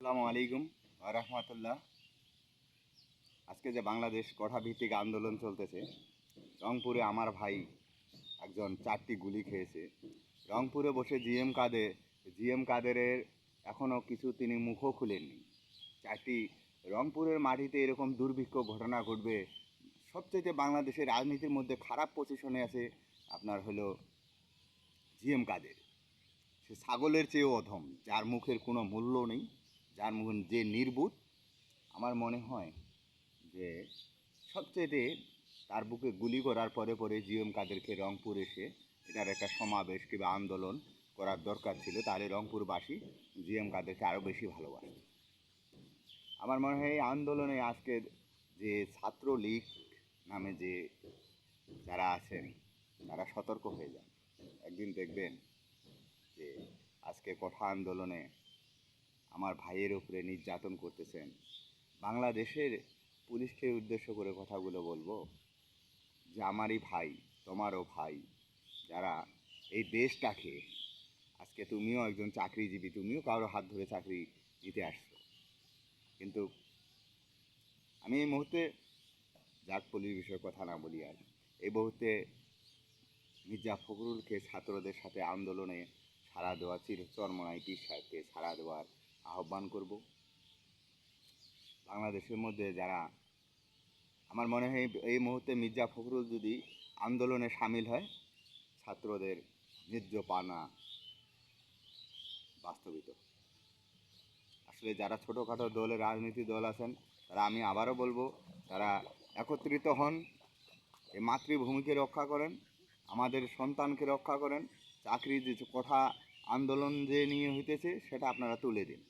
আসসালামু আলাইকুম রহমতুল্লাহ। আজকে যে বাংলাদেশ কোঠাভিত্তিক আন্দোলন চলতেছে, রংপুরে আমার ভাই একজন 4টি গুলি খেয়েছে। রংপুরে বসে জিএম কাদেরের এখনও কিছু তিনি মুখও খুলেননি। 4টি রংপুরের মাটিতে এরকম দুর্ভিক্ষ ঘটনা ঘটবে। সবচেয়ে বাংলাদেশের রাজনীতির মধ্যে খারাপ পজিশনে আছে আপনার হলো জিএম কাদের। সে ছাগলের চেয়েও অধম, যার মুখের কোনো মূল্য নেই, যার মুখ যে নির্বুধ। আমার মনে হয় যে সবচেয়ে তার বুকে গুলি করার পরে পরে জিএম কাদেরকে রংপুর এসে এটার একটা সমাবেশ কিংবা আন্দোলন করার দরকার ছিল, তাহলে রংপুরবাসী জিএম কাদেরকে আরও বেশি ভালোবাসে। আমার মনে হয় এই আন্দোলনে আজকে যে ছাত্রলীগ নামে যে যারা আছেন তারা সতর্ক হয়ে যান। একদিন দেখবেন যে আজকে কোঠা আন্দোলনে আমার ভাইয়ের উপরে নির্যাতন করতেছেন। বাংলাদেশের পুলিশকে উদ্দেশ্য করে কথাগুলো বলবো যে আমারই ভাই, তোমারও ভাই, যারা এই দেশটাকে, আজকে তুমিও একজন চাকরিজীবী, তুমিও কারো হাত ধরে চাকরি দিতে আসছো, কিন্তু আমি এই মুহূর্তে যাক পুলিশ বিষয়ে কথা না বলি, আর এই মুহূর্তে মির্জা ফখরুলকে ছাত্রদের সাথে আন্দোলনে সাড়া দেওয়া, চরমনাই পীর সাহেবকে সাড়া দেওয়ার আহ্বান করব। বাংলাদেশের মধ্যে যারা, আমার মনে হয় এই মুহূর্তে মির্জা ফখরুল যদি আন্দোলনে সামিল হয়, ছাত্রদের ন্যায্য পানা বাস্তবিত। আসলে যারা ছোটোখাটো দলের রাজনীতি দল আছেন, তারা, আমি আবারও বলবো, তারা একত্রিত হন, এই মাতৃভূমিকে রক্ষা করেন, আমাদের সন্তানকে রক্ষা করেন। চাকরি যে কোঠা আন্দোলন যে নিয়ে হইতেছে সেটা আপনারা তুলে দিন।